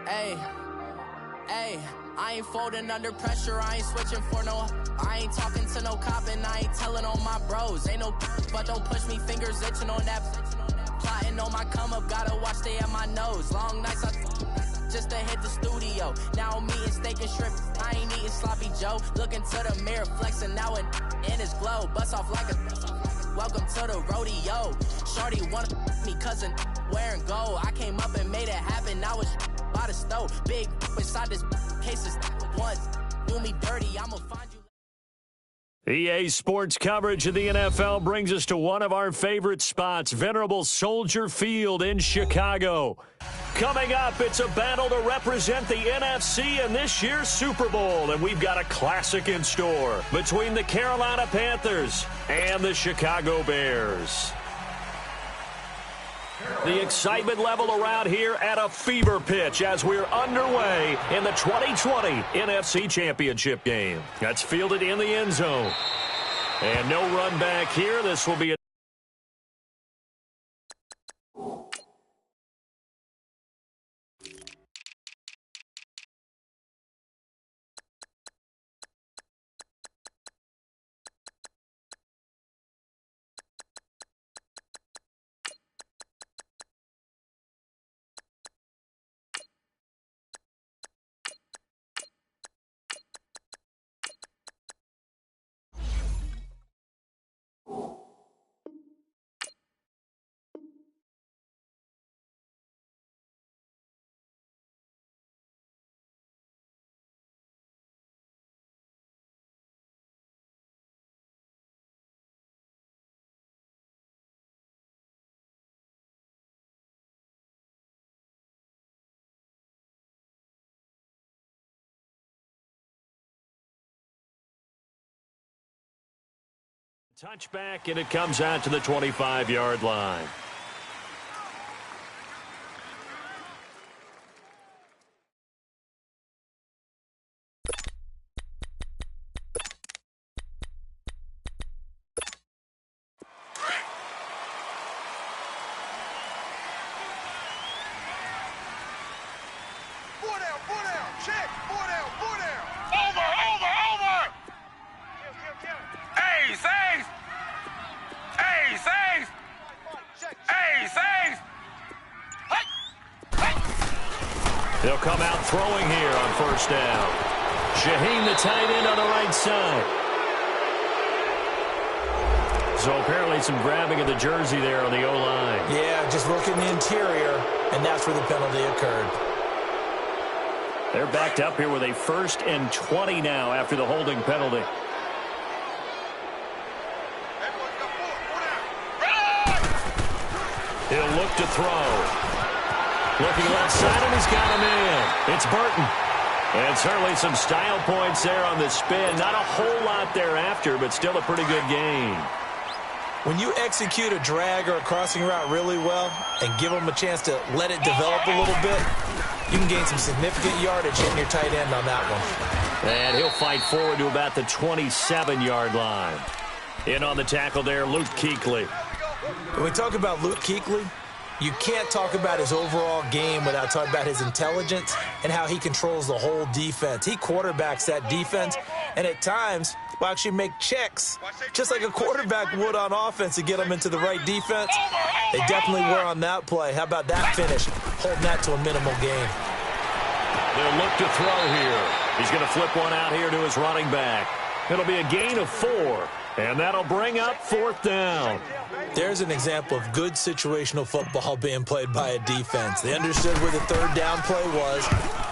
Hey, hey, I ain't folding under pressure, I ain't switching for no. I ain't talking to no cop and I ain't telling on my bros. Ain't no but don't push me, fingers itching on that. Plotting on my come up, gotta watch stay at my nose. Long nights just to hit the studio. Now I'm eating steak and shrimp, I ain't eating sloppy Joe. Looking to the mirror, flexing now and in his glow. Bust off like a welcome to the rodeo. Shorty wanna me cousin wearing gold. I came up and made it happen, now it's by the stove. Big inside this cases once do me dirty, I'ma find you. EA Sports coverage of the NFL brings us to one of our favorite spots, venerable Soldier Field in Chicago. Coming up, it's a battle to represent the NFC in this year's Super Bowl, and we've got a classic in store between the Carolina Panthers and the Chicago Bears. The excitement level around here at a fever pitch as we're underway in the 2020 NFC Championship game. That's fielded in the end zone. And no run back here. This will be a touchback, and it comes out to the 25-yard line. They'll come out throwing here on first down. Shaheen, the tight end, on the right side. So apparently some grabbing of the jersey there on the O-line. Yeah, just looking the interior, and that's where the penalty occurred. They're backed up here with a 1st and 20 now after the holding penalty. He'll look to throw. Looking left side, and he's got him in. It's Burton. And certainly some style points there on the spin. Not a whole lot thereafter, but still a pretty good gain. When you execute a drag or a crossing route really well and give them a chance to let it develop a little bit, you can gain some significant yardage hitting your tight end on that one. And he'll fight forward to about the 27-yard line. In on the tackle there, Luke Kuechly. When we talk about Luke Kuechly, you can't talk about his overall game without talking about his intelligence and how he controls the whole defense. He quarterbacks that defense, and at times will actually make checks, just like a quarterback would on offense to get them into the right defense. They definitely were on that play. How about that finish, holding that to a minimal gain? They'll look to throw here. He's going to flip one out here to his running back. It'll be a gain of 4, and that'll bring up 4th down. There's an example of good situational football being played by a defense. They understood where the 3rd down play was,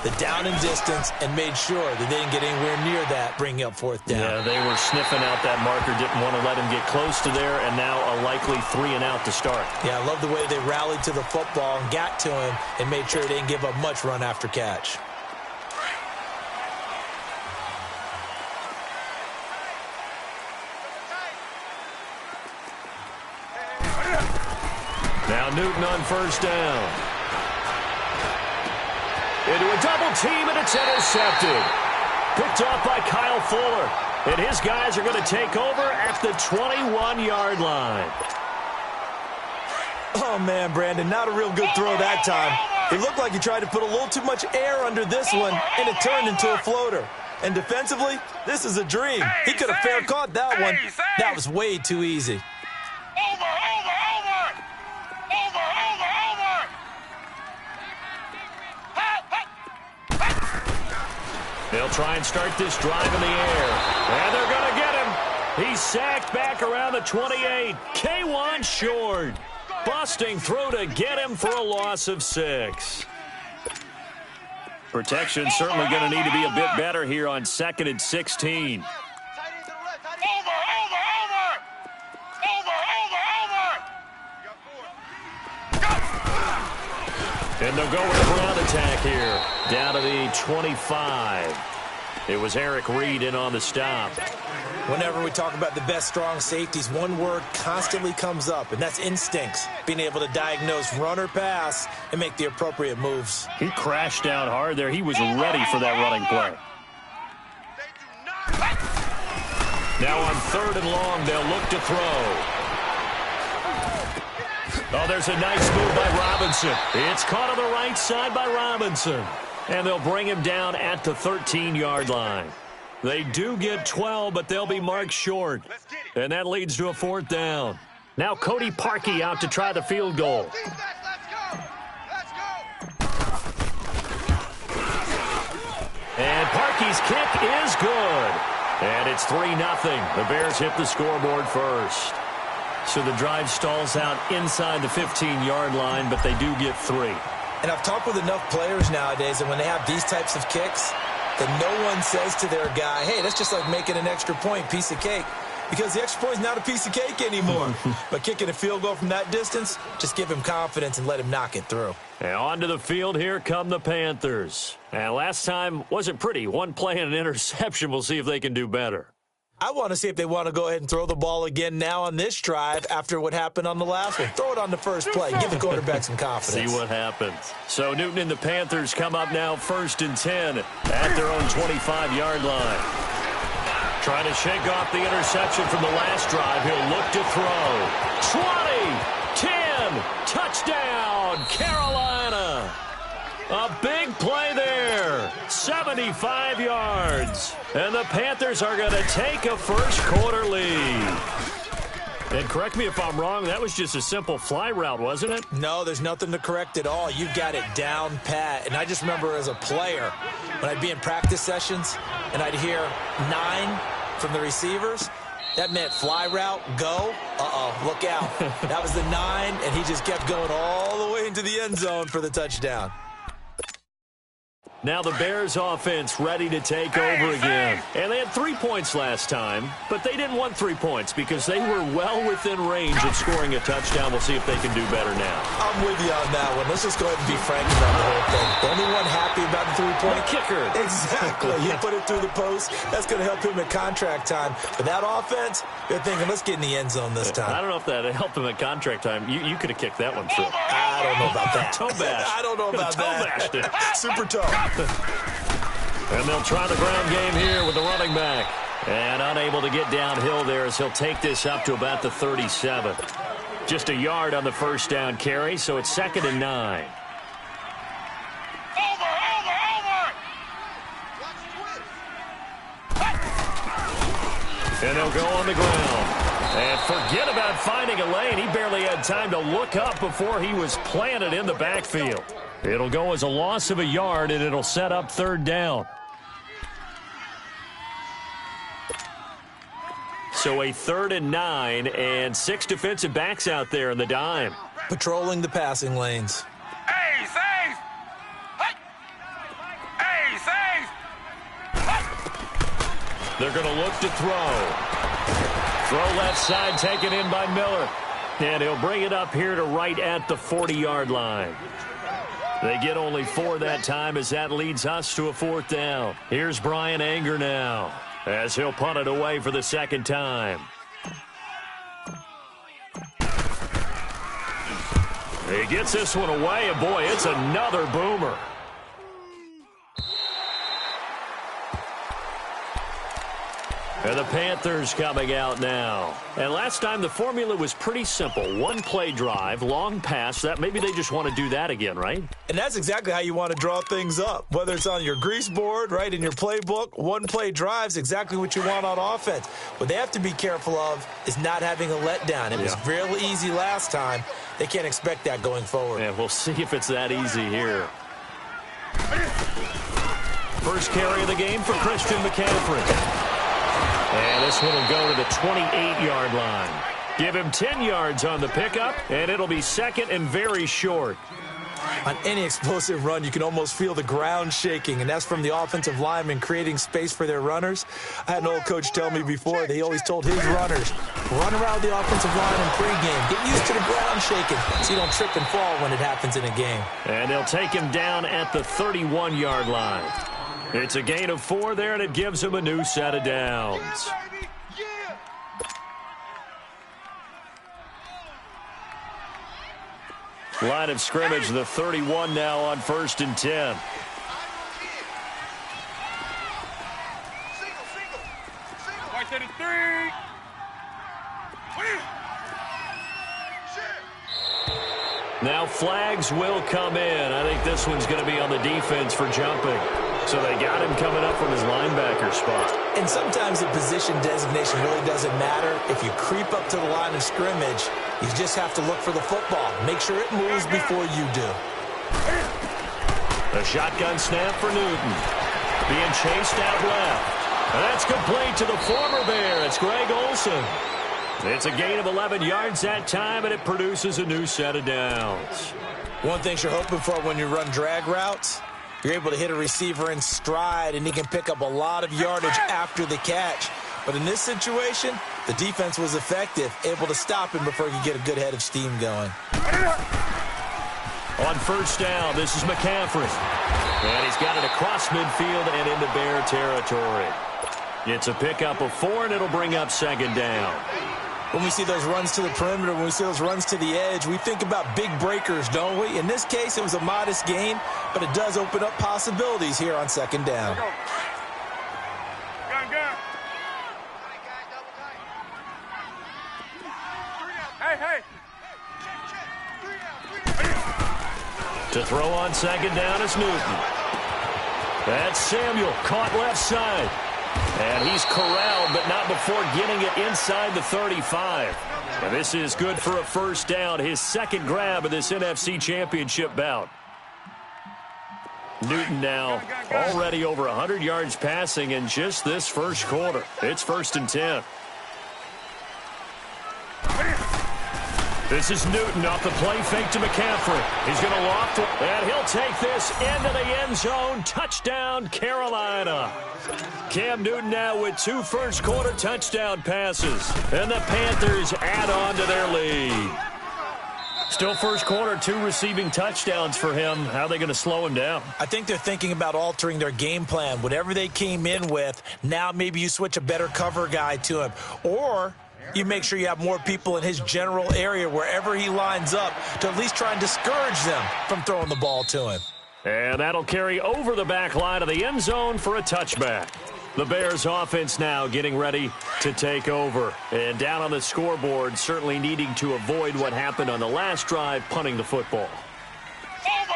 the down and distance, and made sure that they didn't get anywhere near that, bringing up 4th down. Yeah, they were sniffing out that marker, didn't want to let him get close to there, and now a likely 3 and out to start. Yeah, I love the way they rallied to the football and got to him and made sure they didn't give up much run after catch. Now Newton on first down. Into a double team, and it's intercepted. Picked off by Kyle Fuller. And his guys are going to take over at the 21-yard line. Oh, man, Brandon, not a real good throw that time. It looked like he tried to put a little too much air under this one, and it turned into a floater. And defensively, this is a dream. He could have fair caught that one. That was way too easy. They'll try and start this drive in the air. And they're going to get him. He's sacked back around the 28. K1 short. Busting through to get him for a loss of 6. Protection certainly going to need to be a bit better here on 2nd and 16. And they'll go with a ground attack here. Down to the 25. It was Eric Reed in on the stop. Whenever we talk about the best strong safeties, one word constantly comes up, and that's instincts. Being able to diagnose run or pass and make the appropriate moves. He crashed down hard there. He was ready for that running play. Now on 3rd and long, they'll look to throw. Oh, there's a nice move by Robinson. It's caught on the right side by Robinson. And they'll bring him down at the 13-yard line. They do get 12, but they'll be marked short. And that leads to a 4th down. Now Cody Parkey out to try the field goal. And Parkey's kick is good. And it's 3-0. The Bears hit the scoreboard first. So the drive stalls out inside the 15-yard line, but they do get 3. And I've talked with enough players nowadays that when they have these types of kicks, that no one says to their guy, hey, that's just like making an extra point, piece of cake. Because the extra point is not a piece of cake anymore. But kicking a field goal from that distance, just give him confidence and let him knock it through. And onto the field, here come the Panthers. And last time wasn't pretty. One play and an interception. We'll see if they can do better. I want to see if they want to go ahead and throw the ball again now on this drive after what happened on the last one. Throw it on the first play. Give the quarterback some confidence. See what happens. So Newton and the Panthers come up now 1st and 10 at their own 25-yard line. Trying to shake off the interception from the last drive. He'll look to throw. 20, 10, touchdown, Carolina. A big play there, 75 yards. And the Panthers are going to take a first-quarter lead. And correct me if I'm wrong, that was just a simple fly route, wasn't it? No, there's nothing to correct at all. You got it down pat. And I just remember as a player, when I'd be in practice sessions and I'd hear 9 from the receivers, that meant fly route, go, look out. That was the 9, and he just kept going all the way into the end zone for the touchdown. Now the Bears offense ready to take over again. And they had 3 points last time, but they didn't want 3 points because they were well within range of scoring a touchdown. We'll see if they can do better now. I'm with you on that one. Let's just go ahead and be frank about the whole thing. The only one happy about the 3-point kicker. Exactly. He put it through the post. That's going to help him at contract time. But that offense, they're thinking, let's get in the end zone this time. I don't know if that helped him at contract time. You could have kicked that one through. I don't know about that. Toe bash. I don't know about that. Toe bashed it. Super toe. And they'll try the ground game here with the running back. And unable to get downhill there as he'll take this up to about the 37. Just a yard on the first down carry, so it's 2nd and 9. And they'll go on the ground. And forget about finding a lane. He barely had time to look up before he was planted in the backfield. It'll go as a loss of a yard, and it'll set up 3rd down. So a 3rd and 9, and 6 defensive backs out there in the dime. Patrolling the passing lanes. Hey, safe! Hey, safe! They're going to look to throw. Throw left side taken in by Miller. And he'll bring it up here to right at the 40-yard line. They get only 4 that time as that leads us to a 4th down. Here's Brian Anger now as he'll punt it away for the 2nd time. He gets this one away, and boy, it's another boomer. And the Panthers coming out now. And last time the formula was pretty simple. One play drive, long pass. That maybe they just want to do that again, right? And that's exactly how you want to draw things up. Whether it's on your grease board, right, in your playbook, one play drive's exactly what you want on offense. What they have to be careful of is not having a letdown. It was real easy last time. They can't expect that going forward. Yeah, we'll see if it's that easy here. First carry of the game for Christian McCaffrey. And this one will go to the 28-yard line. Give him 10 yards on the pickup, and it'll be second and very short. On any explosive run, you can almost feel the ground shaking, and that's from the offensive linemen creating space for their runners. I had an old coach tell me before, they always told his runners, run around the offensive line in pregame. Get used to the ground shaking so you don't trip and fall when it happens in a game. And they'll take him down at the 31-yard line. It's a gain of 4 there, and it gives him a new set of downs. Line of scrimmage, the 31 now on 1st and 10. Now flags will come in. I think this one's going to be on the defense for jumping. So they got him coming up from his linebacker spot. And sometimes the position designation really doesn't matter. If you creep up to the line of scrimmage, you just have to look for the football. Make sure it moves before you do. A shotgun snap for Newton. Being chased out left. And that's complete to the former Bear. It's Greg Olsen. It's a gain of 11 yards that time, and it produces a new set of downs. One thing you're hoping for when you run drag routes, you're able to hit a receiver in stride, and he can pick up a lot of yardage after the catch. But in this situation, the defense was effective, able to stop him before he could get a good head of steam going. On 1st down, this is McCaffrey. And he's got it across midfield and into Bear territory. It's a pickup of 4, and it'll bring up 2nd down. When we see those runs to the perimeter, when we see those runs to the edge, we think about big breakers, don't we? In this case, it was a modest gain, but it does open up possibilities here on 2nd down. Hey. To throw on 2nd down is Newton. That's Samuel, caught left side. And he's corralled, but not before getting it inside the 35. And this is good for a 1st down, his 2nd grab of this NFC Championship bout. Newton now already over 100 yards passing in just this 1st quarter. It's 1st and 10. This is Newton off the play fake to McCaffrey. He's going to loft it, and he'll take this into the end zone. Touchdown, Carolina. Cam Newton now with 2 first-quarter touchdown passes. And the Panthers add on to their lead. Still 1st quarter, 2 receiving touchdowns for him. How are they going to slow him down? I think they're thinking about altering their game plan. Whatever they came in with, now maybe you switch a better cover guy to him. Or you make sure you have more people in his general area wherever he lines up to at least try and discourage them from throwing the ball to him. And that'll carry over the back line of the end zone for a touchback. The Bears offense now getting ready to take over. And down on the scoreboard, certainly needing to avoid what happened on the last drive, punting the football.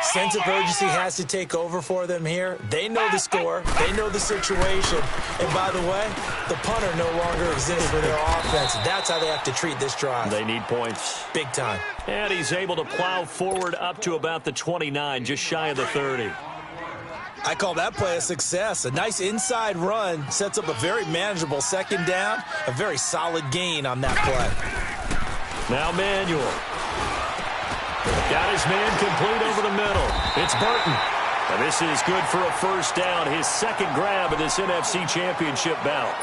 Sense of urgency has to take over for them here. They know the score. They know the situation. And by the way, the punter no longer exists for their offense. That's how they have to treat this drive. They need points. Big time. And he's able to plow forward up to about the 29, just shy of the 30. I call that play a success. A nice inside run sets up a very manageable 2nd down. A very solid gain on that play. Now Manuel. Got his man complete over the middle. It's Burton. And this is good for a 1st down, his 2nd grab of this NFC Championship bout.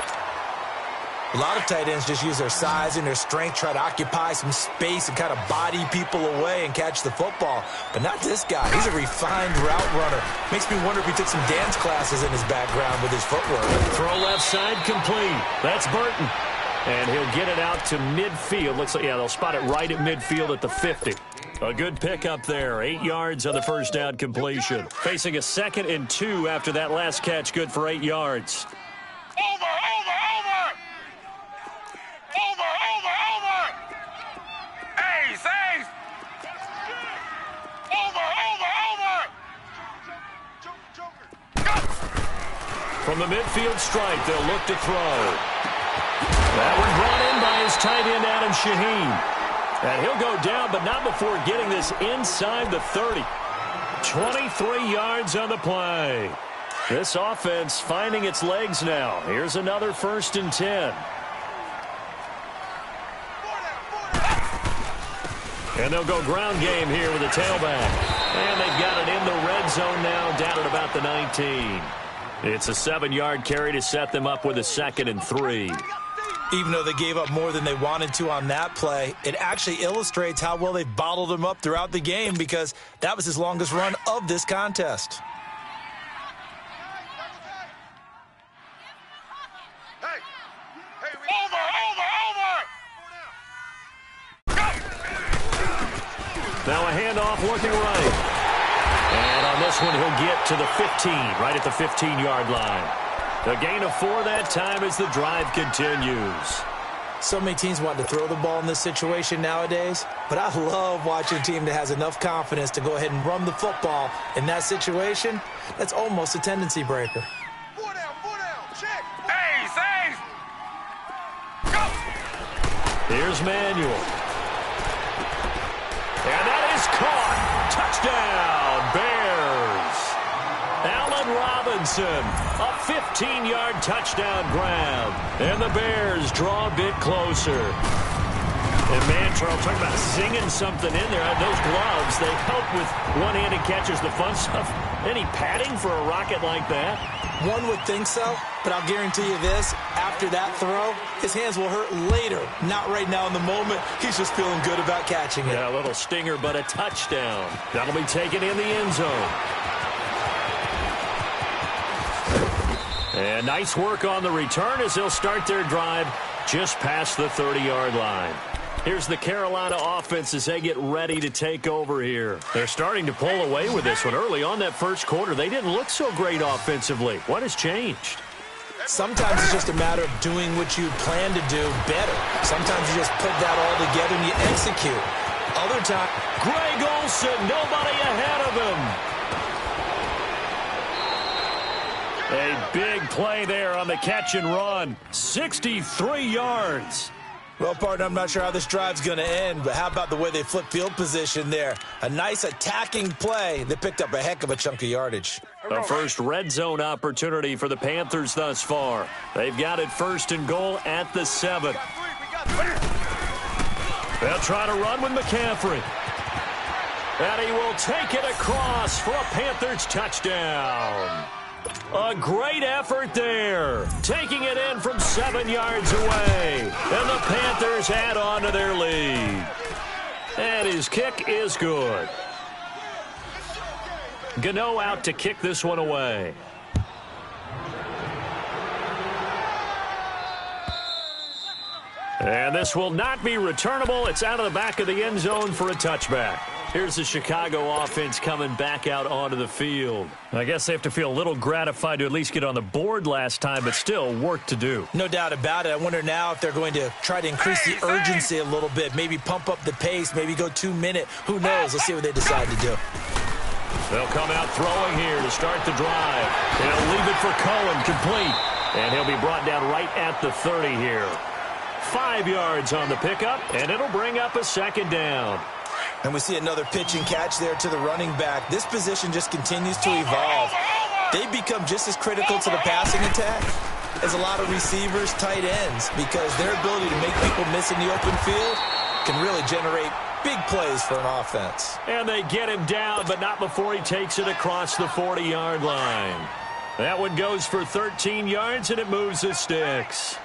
A lot of tight ends just use their size and their strength, try to occupy some space and kind of body people away and catch the football. But not this guy. He's a refined route runner. Makes me wonder if he took some dance classes in his background with his footwork. Throw left side complete. That's Burton. And he'll get it out to midfield. Looks like, yeah, they'll spot it right at midfield at the 50. A good pickup there. 8 yards on the 1st down completion. Facing a 2nd and 2 after that last catch. Good for 8 yards. Over! From the midfield stripe, they'll look to throw. That one brought in by his tight end, Adam Shaheen. And he'll go down, but not before getting this inside the 30. 23 yards on the play. This offense finding its legs now. Here's another 1st and 10. And they'll go ground game here with a tailback. And they've got it in the red zone now, down at about the 19. It's a 7-yard carry to set them up with a 2nd and 3. Even though they gave up more than they wanted to on that play, it actually illustrates how well they've bottled them up throughout the game because that was his longest run of this contest. Now a handoff looking right. And on this one, he'll get to the 15, right at the 15-yard line. A gain of 4 that time as the drive continues. So many teams want to throw the ball in this situation nowadays, but I love watching a team that has enough confidence to go ahead and run the football in that situation. That's almost a tendency breaker. 4 down, check. Ace. Go. Here's Manuel. And that is caught. Touchdown, Bears. Allen Robinson, a 15-yard touchdown grab. And the Bears draw a bit closer. And man, Charles, talking about singing something in there. Those gloves, they help with one-handed catches, the fun stuff. Any padding for a rocket like that? One would think so, but I'll guarantee you this. After that throw, his hands will hurt later. Not right now in the moment. He's just feeling good about catching it. Yeah, a little stinger, but a touchdown. That'll be taken in the end zone. And nice work on the return as they'll start their drive just past the 30-yard line. Here's the Carolina offense as they get ready to take over here. They're starting to pull away with this one. Early on that first quarter, they didn't look so great offensively. What has changed? Sometimes it's just a matter of doing what you plan to do better. Sometimes you just put that all together and you execute. Other times, Greg Olsen, nobody ahead of him. A big play there on the catch and run. 63 yards. well, partner, I'm not sure how this drive's going to end, but how about the way they flipped field position there? A nice attacking play that picked up a heck of a chunk of yardage. The first red zone opportunity for the Panthers thus far. They've got it 1st and goal at the 7. They'll try to run with McCaffrey. And he will take it across for a Panthers touchdown. A great effort there. Taking it in from 7 yards away. And the Panthers add on to their lead. And his kick is good. Gano out to kick this one away. And this will not be returnable. It's out of the back of the end zone for a touchback. Here's the Chicago offense coming back out onto the field. I guess they have to feel a little gratified to at least get on the board last time, but still work to do. No doubt about it. I wonder now if they're going to try to increase the urgency a little bit, maybe pump up the pace, maybe go 2-minute. Who knows? Let's see what they decide to do. They'll come out throwing here to start the drive. They'll leave it for Cohen, complete. And he'll be brought down right at the 30 here. 5 yards on the pickup, and it'll bring up a 2nd down. And we see another pitch and catch there to the running back. This position just continues to evolve. They become just as critical to the passing attack as a lot of receivers, tight ends, because their ability to make people miss in the open field can really generate big plays for an offense. And they get him down, but not before he takes it across the 40-yard line. That one goes for 13 yards, and it moves the sticks.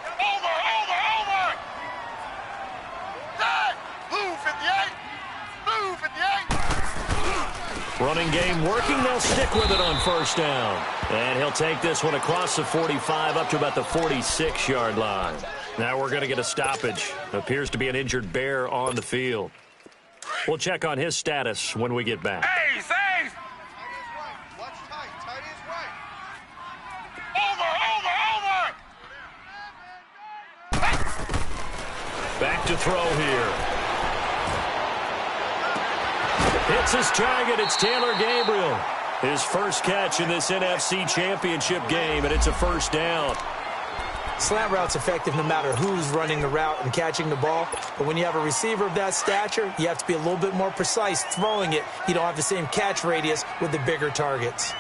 Running game working. They'll stick with it on 1st down. And he'll take this one across the 45 up to about the 46-yard line. Now we're going to get a stoppage. Appears to be an injured Bear on the field. We'll check on his status when we get back. Ace! Watch tight. Tight is right. Over! Back to throw here. Hits his target. It's Taylor Gabriel. His first catch in this NFC Championship game, and it's a first down. Slant route's effective no matter who's running the route and catching the ball. But when you have a receiver of that stature, you have to be a little bit more precise throwing it. You don't have the same catch radius with the bigger targets.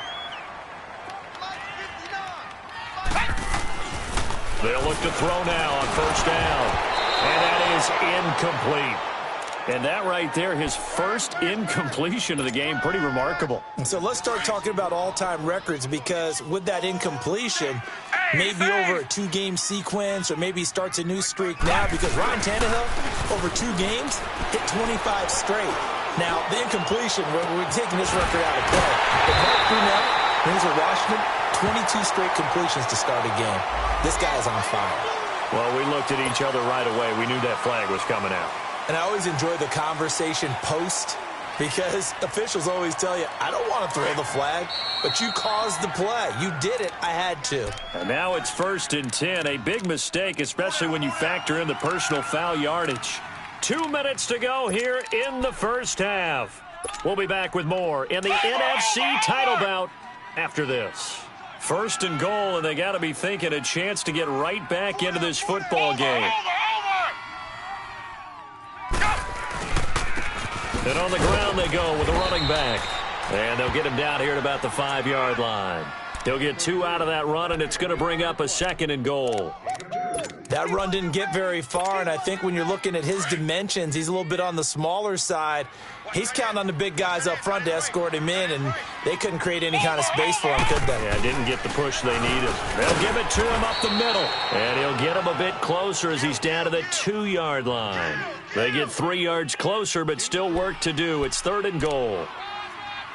They'll look to throw now on first down. And that is incomplete. And that right there, his first incompletion of the game, pretty remarkable. So let's start talking about all-time records, because with that incompletion, maybe over a 2-game sequence, or maybe he starts a new streak now, because Ryan Tannehill, over 2 games, hit 25 straight. Now, the incompletion, we're taking this record out of play. But Mark Brunell brings with Washington 22 straight completions to start a game. This guy is on fire. Well, we looked at each other right away. We knew that flag was coming out. And I always enjoy the conversation post, because officials always tell you, I don't want to throw the flag, but you caused the play. You did it. I had to. And now it's 1st and 10. A big mistake, especially when you factor in the personal foul yardage. 2 minutes to go here in the first half. We'll be back with more in the NFC title bout after this. 1st and goal, and they got to be thinking a chance to get right back into this football game. And on the ground they go with a running back. And they'll get him down here at about the 5-yard line. He'll get 2 out of that run, and it's going to bring up a 2nd and goal. That run didn't get very far, and I think when you're looking at his dimensions, he's a little bit on the smaller side. He's counting on the big guys up front to escort him in, and they couldn't create any kind of space for him, could they? Yeah, didn't get the push they needed. They'll give it to him up the middle, and he'll get him a bit closer as he's down to the 2-yard line. They get 3 yards closer, but still work to do. It's 3rd and goal.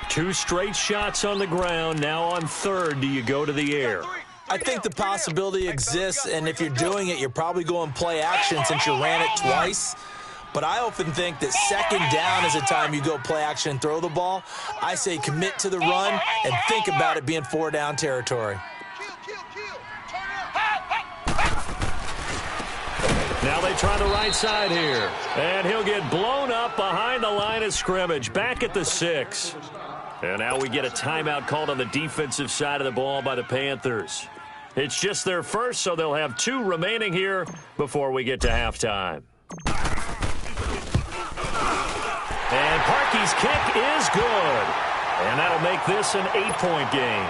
2 straight shots on the ground. Now on 3rd, do you go to the air? I think the possibility exists, and if you're doing it, you're probably going play action since you ran it twice. But I often think that 2nd down is a time you go play action and throw the ball. I say commit to the run and think about it being 4-down territory. Now they try the right side here. And he'll get blown up behind the line of scrimmage, back at the 6. And now we get a timeout called on the defensive side of the ball by the Panthers. It's just their first, so they'll have 2 remaining here before we get to halftime. And Parkey's kick is good. And that'll make this an 8-point game.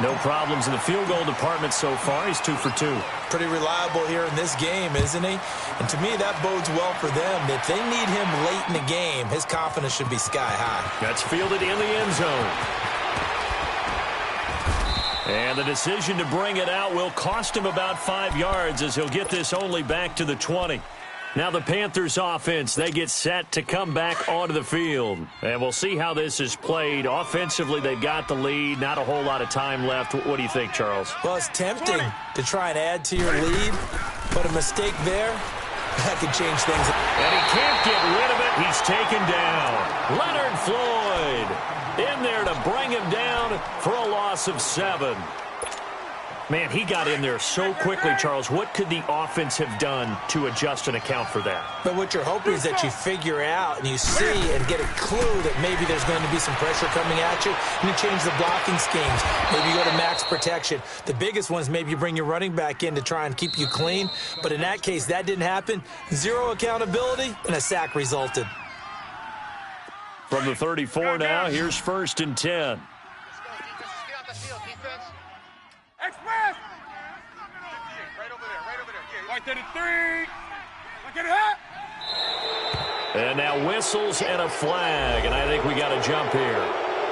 No problems in the field goal department so far. He's 2 for 2. Pretty reliable here in this game, isn't he? And to me, that bodes well for them. If they need him late in the game, his confidence should be sky high. That's fielded in the end zone. And the decision to bring it out will cost him about 5 yards, as he'll get this only back to the 20. Now the Panthers offense, they get set to come back onto the field. And we'll see how this is played. Offensively, they've got the lead. Not a whole lot of time left. What do you think, Charles? Well, it's tempting to try and add to your lead, but a mistake there, that could change things. And he can't get rid of it. He's taken down. Leonard Floyd in there to bring him down for a loss of 7. Man, he got in there so quickly, Charles. What could the offense have done to adjust and account for that? But what you're hoping is that you figure out and you see and get a clue that maybe there's going to be some pressure coming at you, and you change the blocking schemes. Maybe you go to max protection. The biggest one is maybe you bring your running back in to try and keep you clean. But in that case, that didn't happen. 0 accountability, and a sack resulted. From the 34 now, here's 1st and 10. Express! Right over there. Right there. 3. Look at it. And now whistles and a flag, and I think we got a jump here.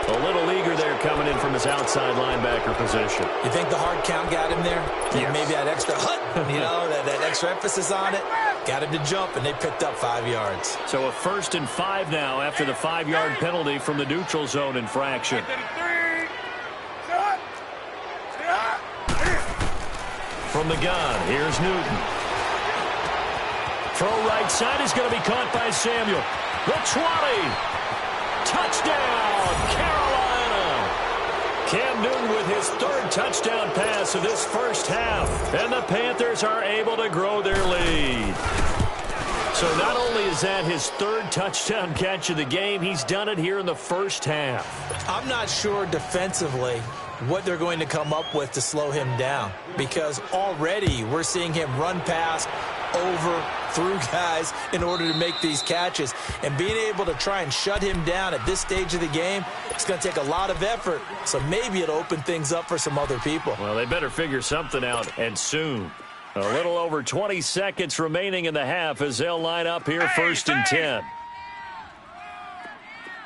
A little eager there coming in from his outside linebacker position. You think the hard count got him there? Yes. Maybe that extra that extra emphasis on it got him to jump, and they picked up 5 yards. So a 1st and 5 now after the 5-yard penalty from the neutral zone infraction. From the gun, here's Newton. Throw right side is going to be caught by Samuel. The 20. Touchdown, Carolina. Cam Newton with his 3rd touchdown pass of this first half. And the Panthers are able to grow their lead. So not only is that his third touchdown catch of the game, he's done it here in the first half. I'm not sure defensively what they're going to come up with to slow him down, because already we're seeing him run past, over, through guys in order to make these catches. And being able to try and shut him down at this stage of the game, it's going to take a lot of effort. So maybe it'll open things up for some other people. Well, they better figure something out, and soon. A little over 20 seconds remaining in the half as they'll line up here, first and 10.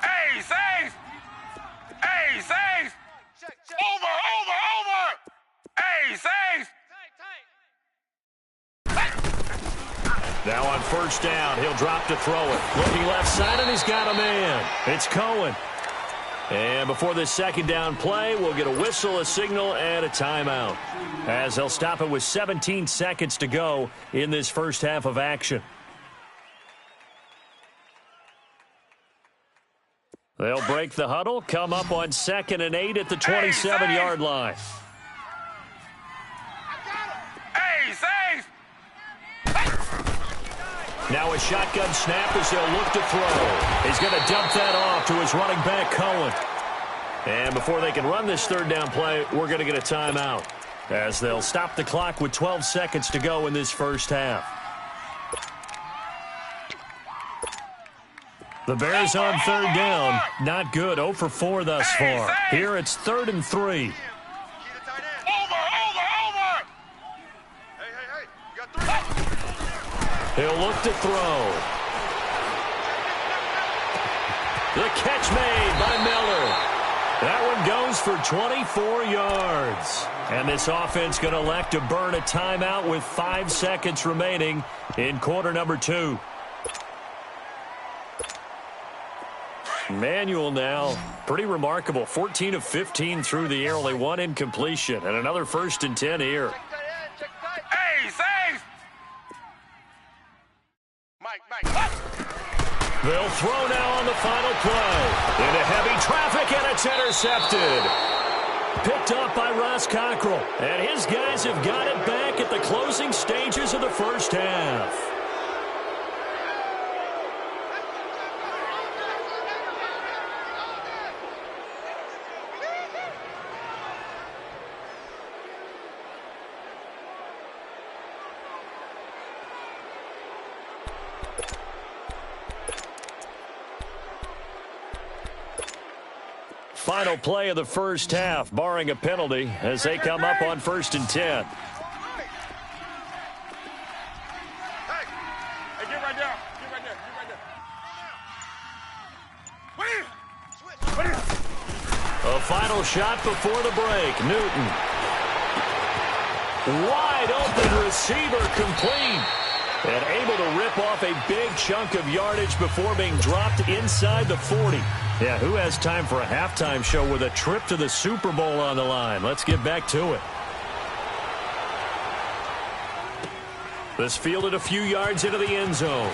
Hey, safe! Hey, safe! Over! Hey, safe! Now on first down, he'll drop to throw it. Looking left side, and he's got a man. It's Cohen. And before this second down play, we'll get a whistle, a signal, and a timeout, as they'll stop it with 17 seconds to go in this first half of action. They'll break the huddle, come up on 2nd and 8 at the 27-yard line. Hey, safe! Now a shotgun snap as they'll look to throw. He's going to dump that off to his running back, Cohen. And before they can run this third down play, we're going to get a timeout, as they'll stop the clock with 12 seconds to go in this first half. The Bears on third down. Not good. 0 for 4 thus far. Here it's 3rd and 3. Over! Hey, you got 3. He'll look to throw. The catch made by Miller. That one goes for 24 yards. And this offense going to elect to burn a timeout with 5 seconds remaining in quarter number 2. Manuel now, pretty remarkable. 14 of 15 through the air, only 1 incompletion. And another 1st and 10 here. Hey, safe! Mike. They'll throw now on the final play. Into heavy traffic, and it's intercepted. Picked up by Ross Cockrell. And his guys have got it back at the closing stages of the first half. Final play of the first half, barring a penalty, as they come up on 1st and 10. Hey, get right there. A final shot before the break. Newton. Wide open receiver, complete. And able to rip off a big chunk of yardage before being dropped inside the 40. Yeah, who has time for a halftime show with a trip to the Super Bowl on the line? Let's get back to it. This fielded a few yards into the end zone.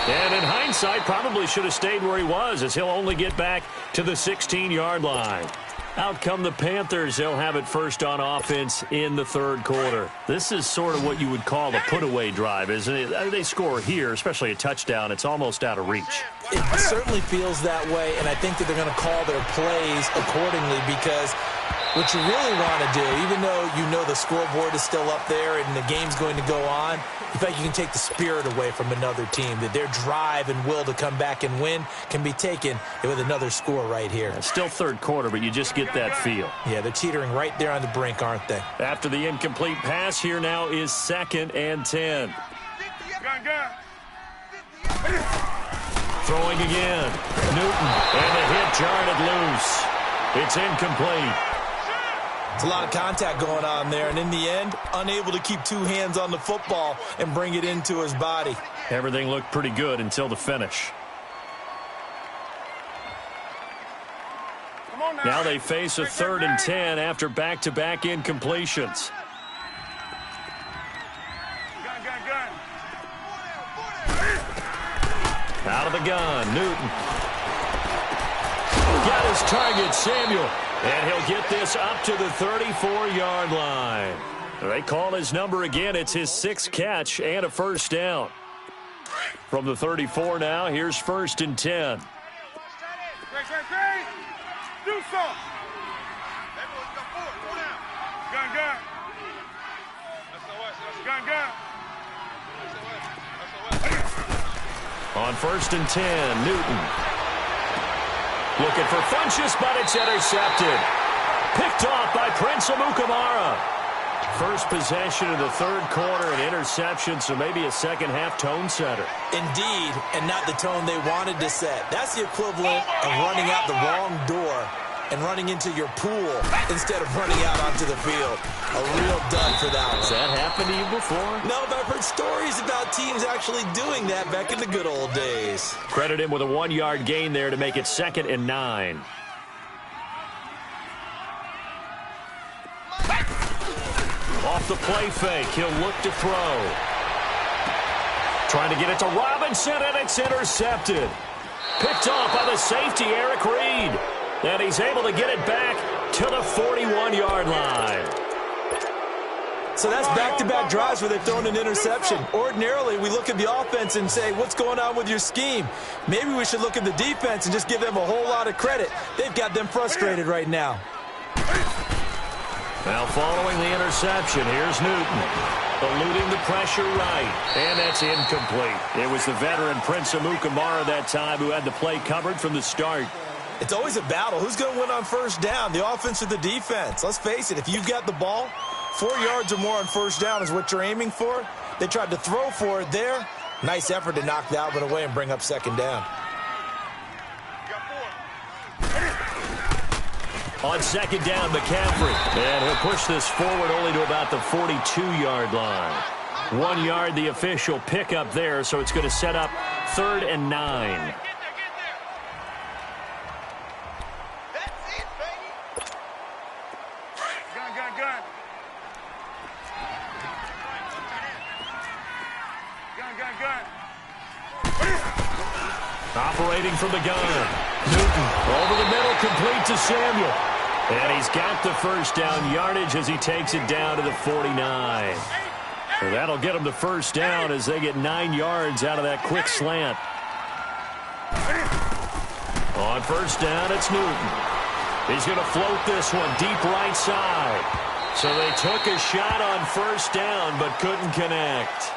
And in hindsight, probably should have stayed where he was, as he'll only get back to the 16-yard line. Out come the Panthers. They'll have it first on offense in the third quarter. This is sort of what you would call a put-away drive, isn't it? They score here, especially a touchdown. It's almost out of reach. It certainly feels that way, and I think that they're going to call their plays accordingly, because what you really want to do, even though you know the scoreboard is still up there and the game's going to go on, in fact, you can take the spirit away from another team, that their drive and will to come back and win can be taken with another score right here. It's still third quarter, but you just get that feel. Yeah, they're teetering right there on the brink, aren't they? After the incomplete pass, here now is 2nd and 10. Gun. Throwing again. Newton, and the hit jarred it loose. It's incomplete. It's a lot of contact going on there, and in the end, unable to keep 2 hands on the football and bring it into his body. Everything looked pretty good until the finish. Now they face a 3rd and 10 after back-to-back incompletions. Gun. Out of the gun, Newton. Got his target, Samuel. And he'll get this up to the 34-yard line. They call his number again. It's his 6th catch and a first down. From the 34 now, here's 1st and 10. Great. Do something. Everyone's got forward. Go down. Gun. SOS. Gun. SOS. On 1st and 10, Newton. Looking for Funchess, but it's intercepted. Picked off by Prince Amukamara. First possession of the 3rd quarter, an interception, so maybe a second-half tone setter. Indeed, and not the tone they wanted to set. That's the equivalent of running out the wrong door and running into your pool instead of running out onto the field. A real dud for that one. Has that happened to you before? No, but I've heard stories about teams actually doing that back in the good old days. Credit him with a 1-yard gain there to make it 2nd and 9. Off the play fake, he'll look to throw. Trying to get it to Robinson, and it's intercepted. Picked off by the safety, Eric Reed. And he's able to get it back to the 41-yard line. So that's back-to-back drives where they've thrown an interception. Ordinarily, we look at the offense and say, what's going on with your scheme? Maybe we should look at the defense and just give them a whole lot of credit. They've got them frustrated right now. Now following the interception, here's Newton. Eluding the pressure right. And that's incomplete. It was the veteran Prince Amukamara that time who had the play covered from the start. It's always a battle. Who's going to win on 1st down, the offense or the defense? Let's face it, if you've got the ball, 4 yards or more on 1st down is what you're aiming for. They tried to throw for it there. Nice effort to knock that one away and bring up 2nd down. On 2nd down, McCaffrey. And he'll push this forward only to about the 42-yard line. 1 yard, the official pickup there, so it's going to set up 3rd and 9. Gun. Operating from the gun. Newton over the middle, complete to Samuel. And he's got the 1st down yardage as he takes it down to the 49. So that'll get him the 1st down as they get 9 yards out of that quick slant. On 1st down, it's Newton. He's going to float this one deep right side. So they took a shot on 1st down but couldn't connect.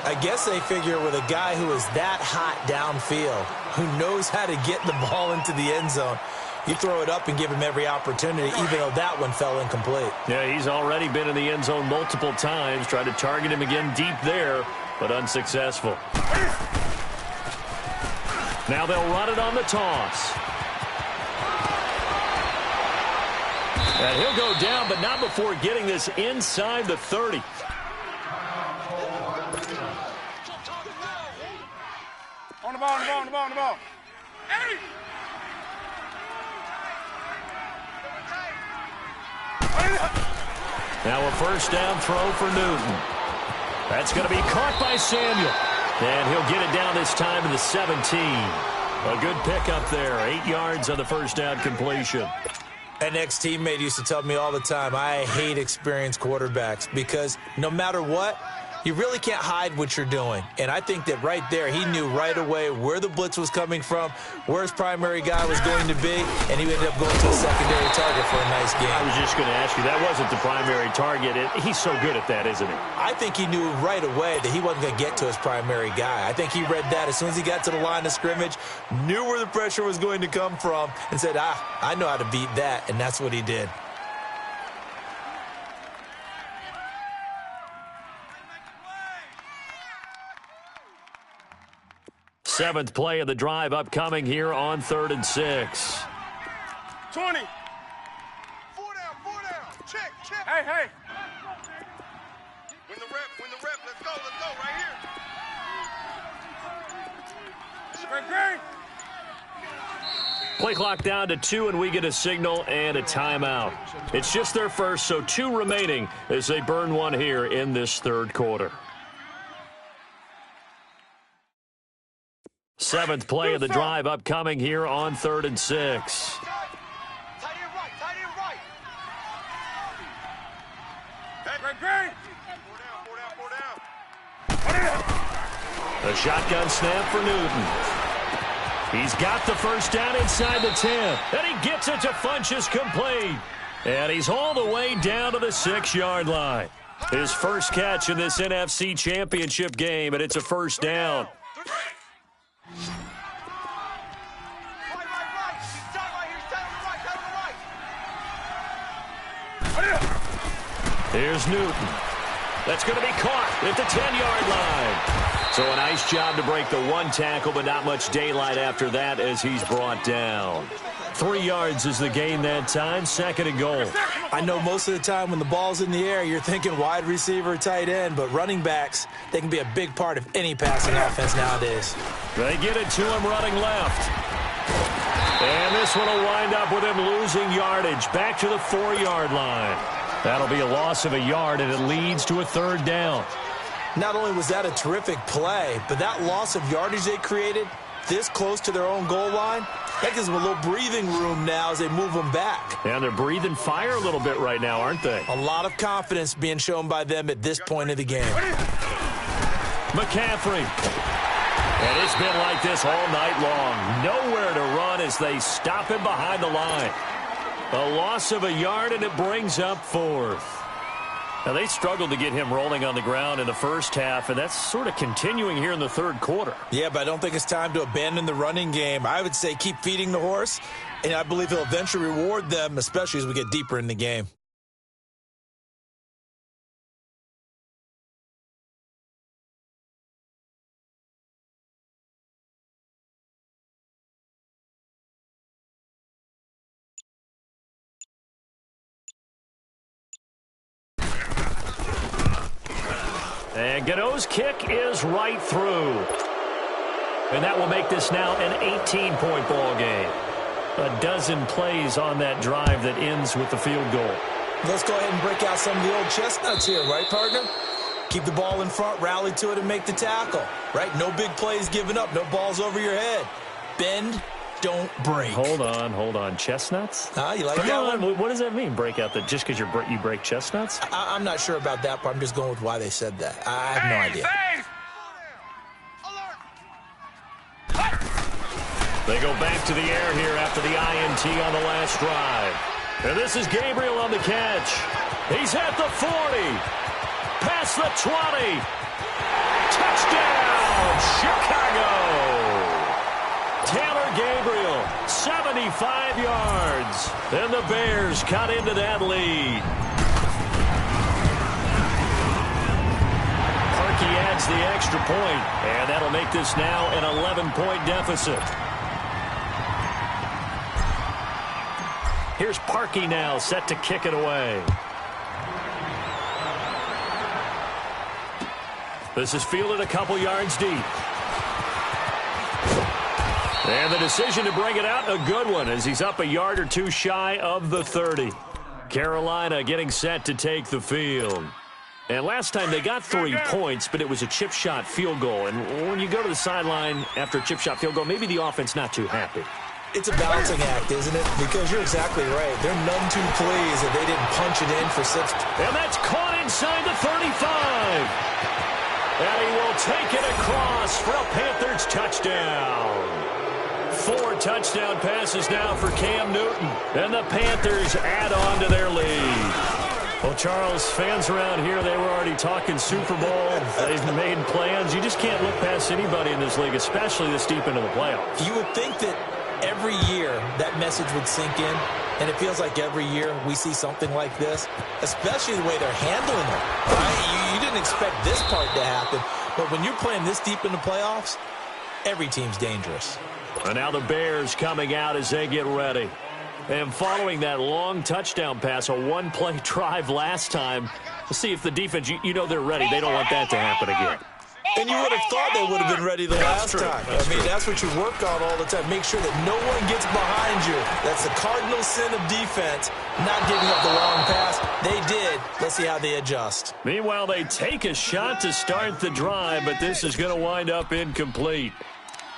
I guess they figure with a guy who is that hot downfield, who knows how to get the ball into the end zone, you throw it up and give him every opportunity, even though that one fell incomplete. Yeah, he's already been in the end zone multiple times. Tried to target him again deep there, but unsuccessful. Now they'll run it on the toss. And he'll go down, but not before getting this inside the 30. On the ball. Hey! Now a 1st down throw for Newton. That's going to be caught by Samuel. And he'll get it down this time to the 17. A good pickup there. 8 yards on the 1st down completion. An ex-teammate used to tell me all the time, I hate experienced quarterbacks because no matter what, you really can't hide what you're doing. And I think that right there, he knew right away where the blitz was coming from, where his primary guy was going to be, and he ended up going to a secondary target for a nice game. I was just going to ask you, that wasn't the primary target. He's so good at that, isn't he? I think he knew right away that he wasn't going to get to his primary guy. I think he read that as soon as he got to the line of scrimmage, knew where the pressure was going to come from, and said, I know how to beat that, and that's what he did. Seventh play of the drive upcoming here on 3rd and 6. 20. 4 down. Check. Hey. Win the rep. Let's go right here. Great. Play clock down to 2, and we get a signal and a timeout. It's just their first, so 2 remaining as they burn one here in this 3rd quarter. 7th play of the drive upcoming here on 3rd and 6. Tight end right. Green. Four down. The shotgun snap for Newton. He's got the first down inside the 10. And he gets it to Funchess complete. And he's all the way down to the 6-yard line. His first catch in this NFC Championship game, and it's a first down. Here's Newton. That's going to be caught at the 10-yard line. So a nice job to break the one tackle, but not much daylight after that as he's brought down. 3 yards is the gain that time, 2nd and goal. I know most of the time when the ball's in the air, you're thinking wide receiver, tight end, but running backs, they can be a big part of any passing offense nowadays. They get it to him running left. And this one will wind up with him losing yardage back to the 4-yard line. That'll be a loss of a yard, and it leads to a 3rd down. Not only was that a terrific play, but that loss of yardage they created this close to their own goal line, that gives them a little breathing room now as they move them back. And they're breathing fire a little bit right now, aren't they? A lot of confidence being shown by them at this point of the game. McCaffrey. And it's been like this all night long. Nowhere to run as they stop him behind the line. A loss of a yard, and it brings up 4th. Now, they struggled to get him rolling on the ground in the first half, and that's sort of continuing here in the 3rd quarter. Yeah, but I don't think it's time to abandon the running game. I would say keep feeding the horse, and I believe he'll eventually reward them, especially as we get deeper in the game. And Gano's kick is right through. And that will make this now an 18-point ball game. A dozen plays on that drive that ends with the field goal. Let's go ahead and break out some of the old chestnuts here, right, partner? Keep the ball in front, rally to it, and make the tackle, right? No big plays given up, no balls over your head. Bend, don't break. Hold on. Chestnuts? You like Come that on. one? What does that mean, break out? Just because you break chestnuts? I'm not sure about that, but I'm just going with why they said that. I have no idea. They go back to the air here after the INT on the last drive. And this is Gabriel on the catch. He's at the 40. Past the 20. Touchdown, Chicago. Taylor Gabriel, 75 yards. And the Bears cut into that lead. Parkey adds the extra point, and that'll make this now an 11-point deficit. Here's Parkey now, set to kick it away. This is fielded a couple yards deep. And the decision to bring it out, a good one, as he's up a yard or two shy of the 30. Carolina getting set to take the field. And last time they got 3 points, but it was a chip shot field goal. And when you go to the sideline after a chip shot field goal, maybe the offense not too happy. It's a balancing act, isn't it? Because you're exactly right. They're none too pleased that they didn't punch it in for 6. And that's caught inside the 35. And he will take it across for a Panthers touchdown. 4 touchdown passes now for Cam Newton. And the Panthers add on to their lead. Well, Charles, fans around here, they were already talking Super Bowl. They've made plans. You just can't look past anybody in this league, especially this deep into the playoffs. You would think that every year that message would sink in, and it feels like every year we see something like this, especially the way they're handling it. Right? You didn't expect this part to happen, but when you're playing this deep in the playoffs, every team's dangerous. And now the Bears coming out as they get ready. And following that long touchdown pass, a one-play drive last time, to see if the defense, you know they're ready. They don't want that to happen again. And you would have thought they would have been ready the last time. That's what you work on all the time. Make sure that no one gets behind you. That's the cardinal sin of defense, not giving up the long pass. They did. Let's see how they adjust. Meanwhile, they take a shot to start the drive, but this is going to wind up incomplete.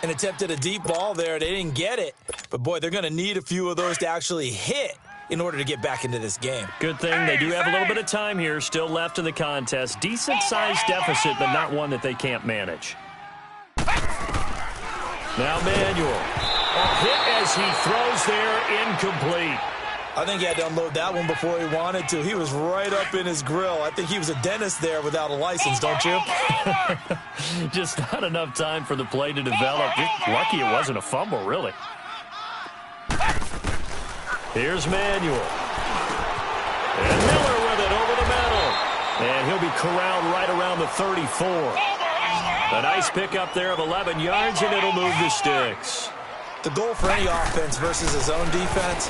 An attempt at a deep ball there. They didn't get it. But, boy, they're going to need a few of those to actually hit in order to get back into this game. Good thing they do have a little bit of time here still left in the contest. Decent-sized deficit, but not one that they can't manage. Now Manuel. A hit as he throws there, incomplete. I think he had to unload that one before he wanted to. He was right up in his grill. I think he was a dentist there without a license, don't you? Just not enough time for the play to develop. Just lucky it wasn't a fumble, really. Here's Manuel. And Miller with it over the middle. And he'll be corralled right around the 34. A nice pickup there of 11 yards, and it'll move the sticks. The goal for any offense versus his own defense,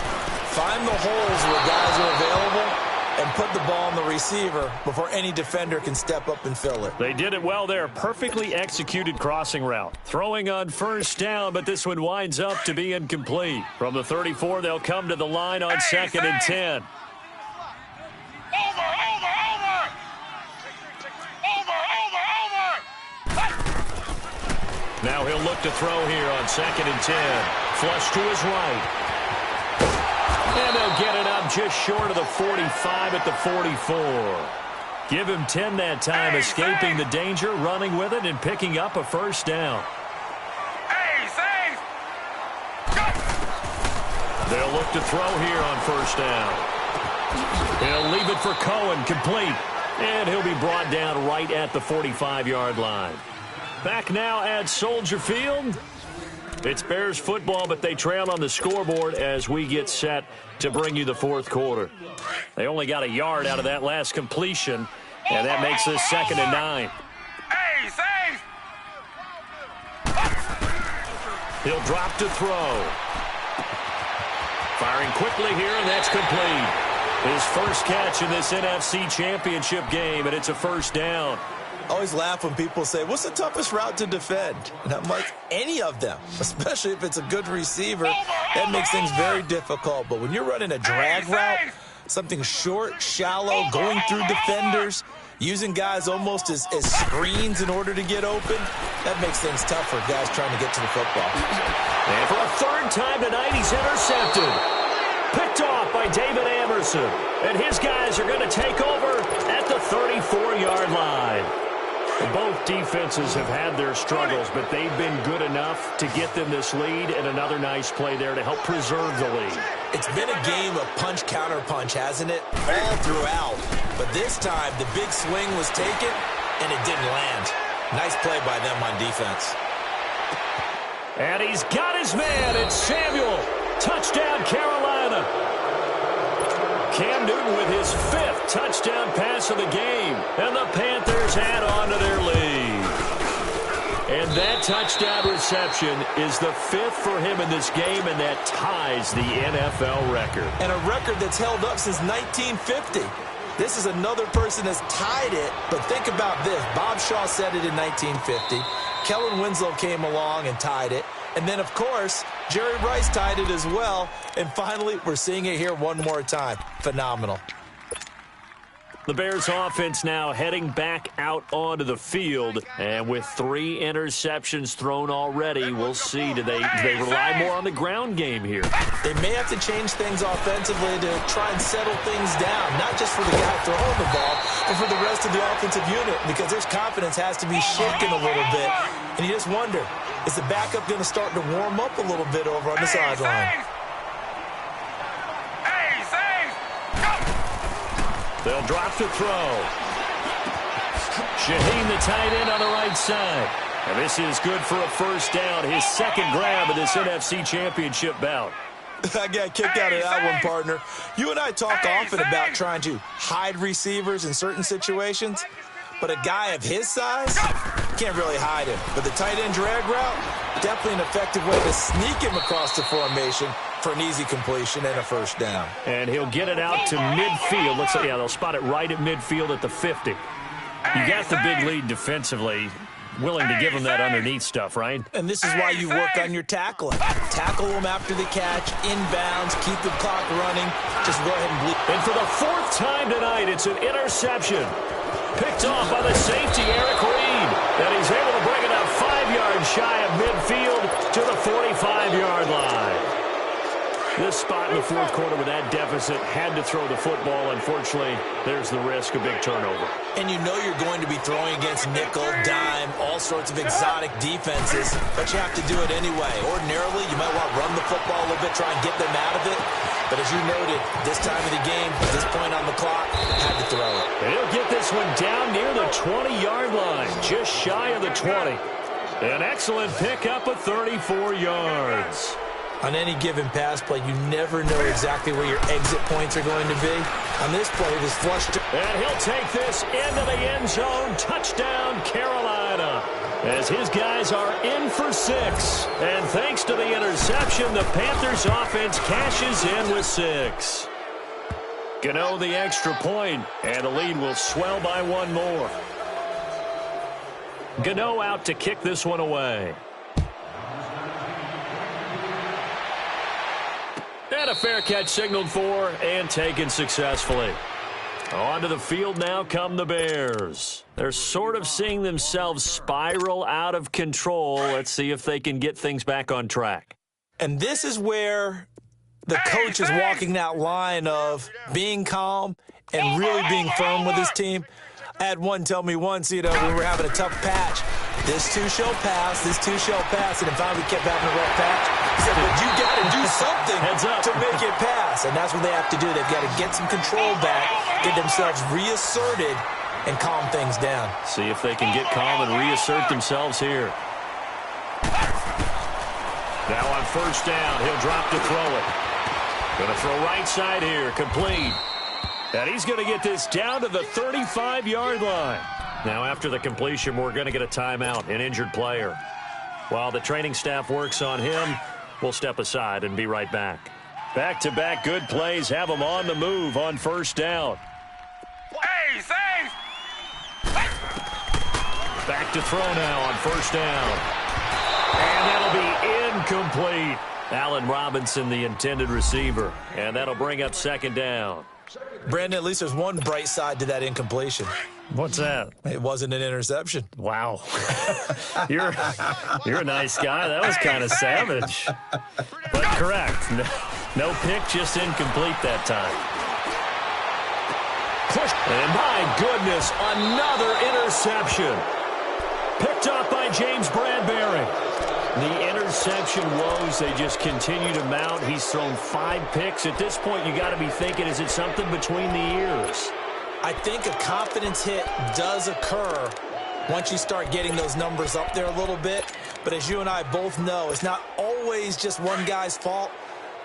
find the holes where guys are available and put the ball on the receiver before any defender can step up and fill it. They did it well there. Perfectly executed crossing route. Throwing on first down, but this one winds up to be incomplete. From the 34, they'll come to the line on 2nd and 10. Now he'll look to throw here on 2nd and 10. Flush to his right. And they'll get it up just short of the 45 at the 44. Give him 10 that time, escaping the danger, running with it, and picking up a first down. They'll look to throw here on first down. He'll leave it for Cohen, complete. And he'll be brought down right at the 45-yard line. Back now at Soldier Field. It's Bears football, but they trail on the scoreboard as we get set to bring you the fourth quarter. They only got a yard out of that last completion, and that makes this 2nd and 9. He'll drop to throw. Firing quickly here, and that's complete. His first catch in this NFC Championship game, and it's a first down. I always laugh when people say, what's the toughest route to defend? And I'm like, any of them, especially if it's a good receiver. That makes things very difficult. But when you're running a drag route, something short, shallow, going through defenders, using guys almost as screens in order to get open, that makes things tough for guys trying to get to the football. And for a third time tonight, he's intercepted. Picked off by David Anderson. And his guys are going to take over at the 34-yard line. Both defenses have had their struggles, but they've been good enough to get them this lead, and another nice play there to help preserve the lead. It's been a game of punch-counter-punch, hasn't it? All throughout. But this time, the big swing was taken, and it didn't land. Nice play by them on defense. And he's got his man. It's Samuel. Touchdown, Carolina. Cam Newton with his 5th touchdown pass of the game. And the Panthers add on to their lead. And that touchdown reception is the 5th for him in this game, and that ties the NFL record. And a record that's held up since 1950. This is another person that's tied it, but think about this. Bob Shaw said it in 1950. Kellen Winslow came along and tied it. And then, of course, Jerry Rice tied it as well. And finally, we're seeing it here one more time. Phenomenal. The Bears offense now heading back out onto the field. And with 3 interceptions thrown already, we'll see. Do they rely more on the ground game here? They may have to change things offensively to try and settle things down. Not just for the guy throwing the ball, but for the rest of the offensive unit. Because their confidence has to be shaken a little bit. And you just wonder, is the backup going to start to warm up a little bit over on the sideline? They'll drop to throw. Shaheen, the tight end, on the right side. And this is good for a first down. His 2nd grab of this NFC Championship bout. I got kicked out of that one, partner. You and I talk often about trying to hide receivers in certain situations. But a guy of his size can't really hide him. But the tight end drag route, definitely an effective way to sneak him across the formation for an easy completion and a first down. And he'll get it out to midfield. Looks like, yeah, they'll spot it right at midfield at the 50. You got the big lead defensively. Willing to give him that underneath stuff, right? And this is why you work on your tackling. Tackle them after the catch, inbounds, keep the clock running. Just go ahead and bleed. And for the 4th time tonight, it's an interception. Picked off by the safety, Eric Reed. And he's able to bring it up 5 yards shy of midfield to the 45-yard line. This spot in the fourth quarter with that deficit, had to throw the football. Unfortunately, there's the risk of big turnover. And you know you're going to be throwing against nickel, dime, all sorts of exotic defenses, but you have to do it anyway. Ordinarily, you might want to run the football a little bit, try and get them out of it. But as you noted, this time of the game, at this point on the clock, had to throw it. And he'll get this one down near the 20-yard line, just shy of the 20. An excellent pickup of 34 yards. On any given pass play, you never know exactly where your exit points are going to be. On this play, it was flushed. And he'll take this into the end zone. Touchdown, Carolina. As his guys are in for 6. And thanks to the interception, the Panthers offense cashes in with 6. Gano the extra point, and the lead will swell by one more. Gano out to kick this one away. And a fair catch signaled for and taken successfully. Onto the field now come the Bears. They're sort of seeing themselves spiral out of control. Let's see if they can get things back on track. And this is where the coach is walking that line of being calm and really being firm with his team. I had one tell me once, we were having a tough patch. This too shall pass, this too shall pass. And in fact, we kept having a rough patch. He said, but you got to do something to make it pass. And that's what they have to do. They've got to get some control back, get themselves reasserted, and calm things down. See if they can get calm and reassert themselves here. Now on first down, he'll drop to throw it. Going to throw right side here, complete. And he's going to get this down to the 35-yard line. Now after the completion, we're going to get a timeout, an injured player. While the training staff works on him, we'll step aside and be right back. Back-to-back good plays have them on the move on first down. Back to throw now on first down. And that'll be incomplete. Allen Robinson, the intended receiver. And that'll bring up second down. Brandon, at least there's one bright side to that incompletion. What's that? It wasn't an interception. Wow. You're a nice guy. That was kind of savage. But correct. No pick, just incomplete that time. And my goodness, another interception. Picked up by James Bradbury. The interception woes, they just continue to mount. He's thrown 5 picks. At this point, you got to be thinking, is it something between the ears? I think a confidence hit does occur once you start getting those numbers up there a little bit. But as you and I both know, it's not always just one guy's fault.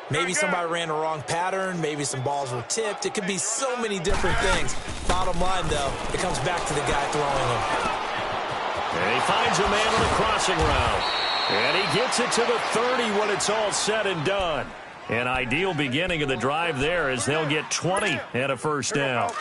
Maybe somebody ran a wrong pattern. Maybe some balls were tipped. It could be so many different things. Bottom line, though, it comes back to the guy throwing them. And he finds a man on the crossing route. And he gets it to the 30 when it's all said and done. An ideal beginning of the drive there as they'll get 20 and a first down.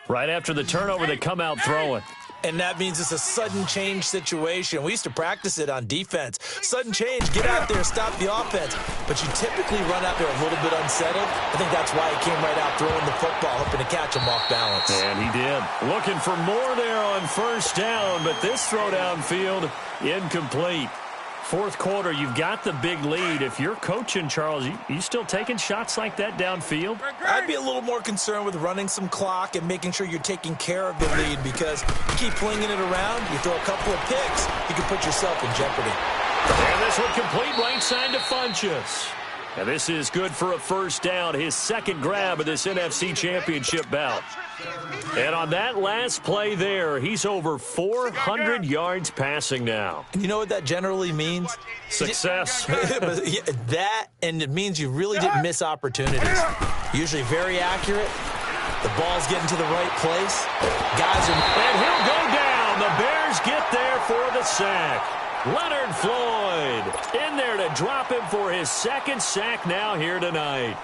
Right after the turnover, they come out throwing. And that means it's a sudden change situation. We used to practice it on defense. Sudden change, get out there, stop the offense. But you typically run out there a little bit unsettled. I think that's why he came right out throwing the football, hoping to catch him off balance. And he did. Looking for more there on first down, but this throw downfield, incomplete. Fourth quarter, you've got the big lead. If you're coaching, Charles, you still taking shots like that downfield? I'd be a little more concerned with running some clock and making sure you're taking care of the lead, because you keep flinging it around, you throw a couple of picks, you can put yourself in jeopardy. And this one complete right side to Funchess. And this is good for a first down, his second grab of this NFC Championship bout. And on that last play there, he's over 400 yards passing now. You know what that generally means? Success. That, and it means you really didn't miss opportunities. Usually very accurate. The ball's getting to the right place. Guys are... And he'll go down. The Bears get there for the sack. Leonard Floyd in there to drop him for his second sack now here tonight.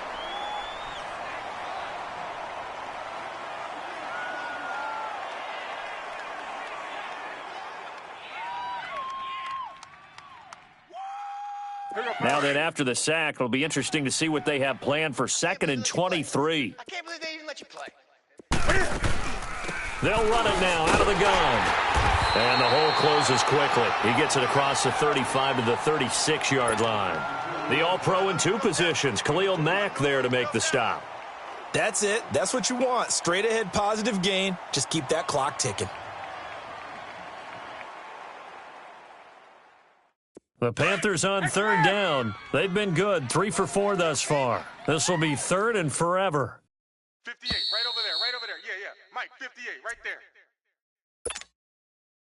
Now then, after the sack, it'll be interesting to see what they have planned for 2nd and 23. I can't believe they even let you play. They'll run it now out of the gun. And the hole closes quickly. He gets it across the 35 to the 36-yard line. The All-Pro in 2 positions. Khalil Mack there to make the stop. That's it. That's what you want. Straight ahead positive gain. Just keep that clock ticking. The Panthers on 3rd down. They've been good. 3 for 4 thus far. This will be 3rd and forever. 58, right over there, right over there. Yeah. Mike, 58, right there.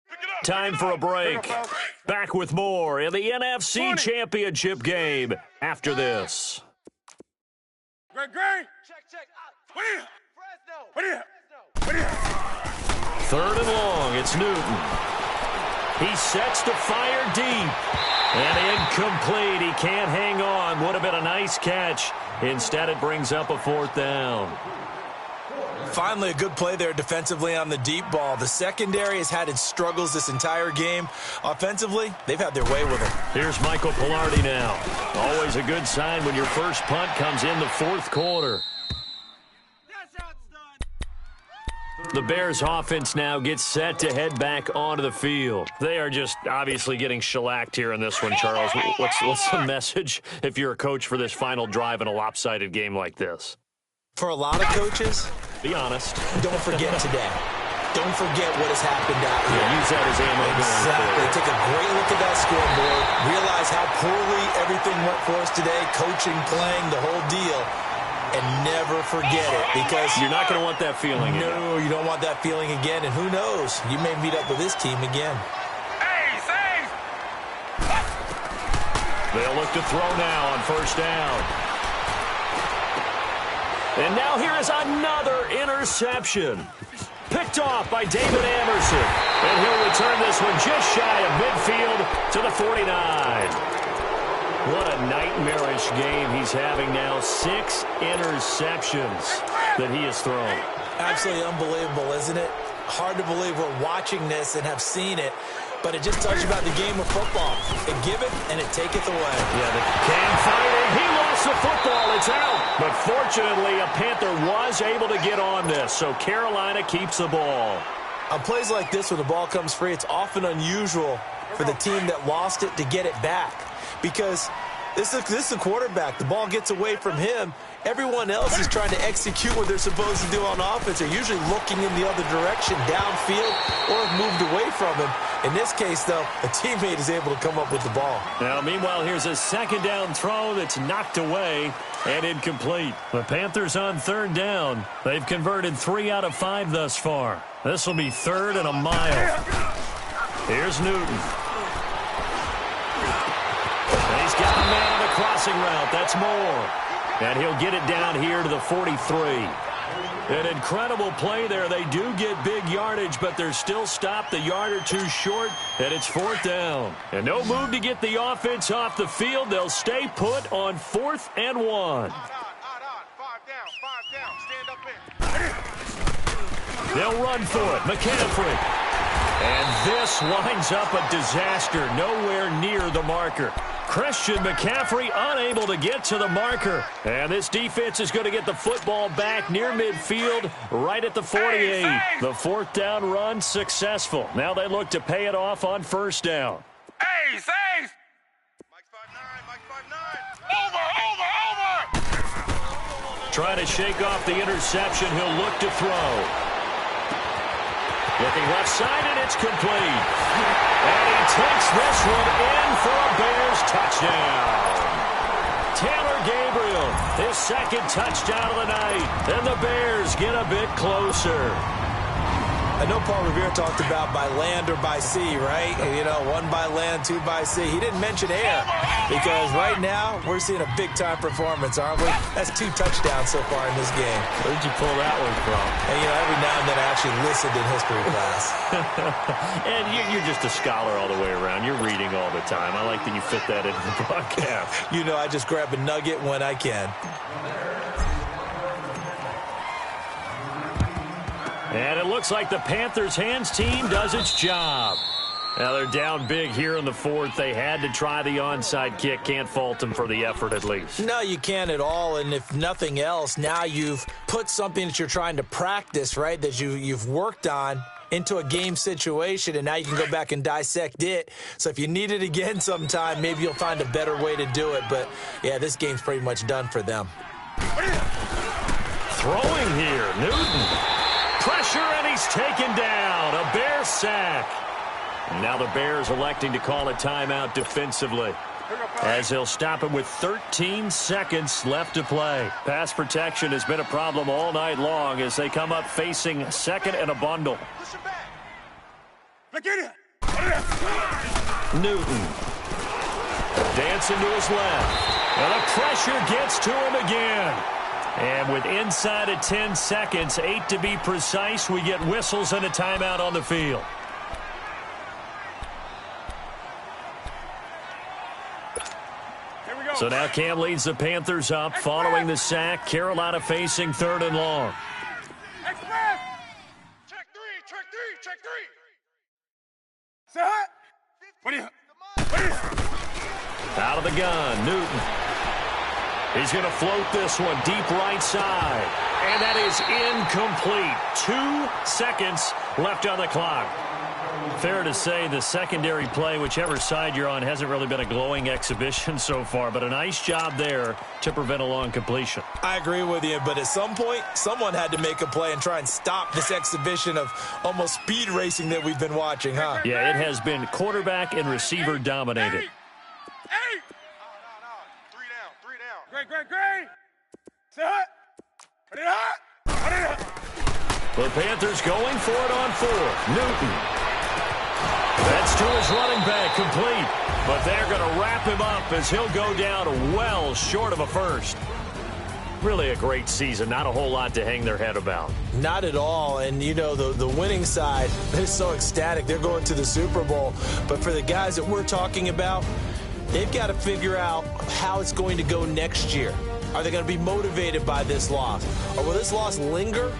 Pick it up, Time for a break. Pick up, fellas. Back with more in the NFC Championship game after this. Green. Check. What is it? Fresno. What is it? What is it? 3rd and long. It's Newton. He sets to fire deep. And incomplete. He can't hang on. Would have been a nice catch. Instead, it brings up a 4th down. Finally, a good play there defensively on the deep ball. The secondary has had its struggles this entire game. Offensively, they've had their way with him. Here's Michael Pilardi now. Always a good sign when your first punt comes in the 4th quarter. The Bears offense now gets set to head back onto the field. They are just obviously getting shellacked here in this one, Charles. What's the message if you're a coach for this final drive in a lopsided game like this? For a lot of coaches, Be honest. don't forget today. Don't forget what has happened out here. Use that as ammo. Exactly. Take a great look at that scoreboard. Realize how poorly everything went for us today. Coaching, playing, the whole deal. And never forget it, because You're not going to want that feeling again. no, you don't want that feeling again. And who knows? You may meet up with this team again. Hey, Saints! They'll look to throw now on 1st down. And now here is another interception. Picked off by David Anderson. And he'll return this one just shy of midfield to the 49. What a nightmarish game he's having now. 6 interceptions that he has thrown. Absolutely unbelievable, isn't it? Hard to believe we're watching this and have seen it, but it just tells you about the game of football. It giveth and it taketh away. Yeah, the can fight it. He lost the football. It's out. But fortunately, a Panther was able to get on this, so Carolina keeps the ball. On plays like this, when the ball comes free, it's often unusual for the team that lost it to get it back, because this is a quarterback. The ball gets away from him. Everyone else is trying to execute what they're supposed to do on offense. They're usually looking in the other direction, downfield, or have moved away from him. In this case, though, a teammate is able to come up with the ball. Now, meanwhile, here's a 2nd down throw that's knocked away and incomplete. The Panthers on 3rd down. They've converted 3 out of 5 thus far. This will be 3rd and a mile. Here's Newton. He's got a man on the crossing route. That's Moore. And he'll get it down here to the 43. An incredible play there. They do get big yardage, but they're still stopped a yard or 2 short, and it's 4th down. And no move to get the offense off the field. They'll stay put on 4th and 1. Odd on. 5 down. Stand up in. They'll run for it. McCaffrey. And this winds up a disaster. Nowhere near the marker. Christian McCaffrey unable to get to the marker. And this defense is going to get the football back near midfield, right at the 48. The 4th down run successful. Now they look to pay it off on 1st down. Hey, Saints! Mike 5'9", Over! Trying to shake off the interception. He'll look to throw. Looking left side, and it's complete. And he takes this one in for a Bears touchdown. Taylor Gabriel, his 2nd touchdown of the night. And the Bears get a bit closer. I know Paul Revere talked about by land or by sea, right? You know, 1 by land, 2 by sea. He didn't mention air, because right now we're seeing a big-time performance, aren't we? That's 2 touchdowns so far in this game. Where'd you pull that one from? And, you know, every now and then I actually listened in history class. And you're just a scholar all the way around. You're reading all the time. I like that you fit that into the broadcast. You know, I just grab a nugget when I can. And it looks like the Panthers' hands team does its job. Now they're down big here in the 4th. They had to try the onside kick. Can't fault them for the effort at least. No, you can't at all. And if nothing else, now you've put something that you're trying to practice, right, that you've worked on into a game situation, and now you can go back and dissect it. So if you need it again sometime, maybe you'll find a better way to do it. But, yeah, this game's pretty much done for them. Throwing here, Newton. Pressure, and he's taken down. A Bear sack. Now the Bears electing to call a timeout defensively, as he'll stop him with 13 seconds left to play. Pass protection has been a problem all night long as they come up facing second and a bundle. Newton. Dancing to his left. And the pressure gets to him again. And with inside of 10 seconds, 8 to be precise, we get whistles and a timeout on the field. So now Cam leads the Panthers up following the sack. Carolina facing third and long. Check three. Say hi. What do you? Out of the gun, Newton. He's going to float this one deep right side. And that is incomplete. 2 seconds left on the clock. Fair to say the secondary play, whichever side you're on, hasn't really been a glowing exhibition so far, but a nice job there to prevent a long completion. I agree with you, but at some point, someone had to make a play and try and stop this exhibition of almost speed racing that we've been watching, huh? Yeah, it has been quarterback and receiver dominated. Hey! No. 3 down. Great. Say hi. Put it hot. The Panthers going for it on 4. Newton. That's to his running back, complete. But they're going to wrap him up as he'll go down well short of a first. Really a great season. Not a whole lot to hang their head about. Not at all. And, you know, the winning side, they're so ecstatic. They're going to the Super Bowl. But for the guys that we're talking about, they've got to figure out how it's going to go next year. Are they going to be motivated by this loss? Or will this loss linger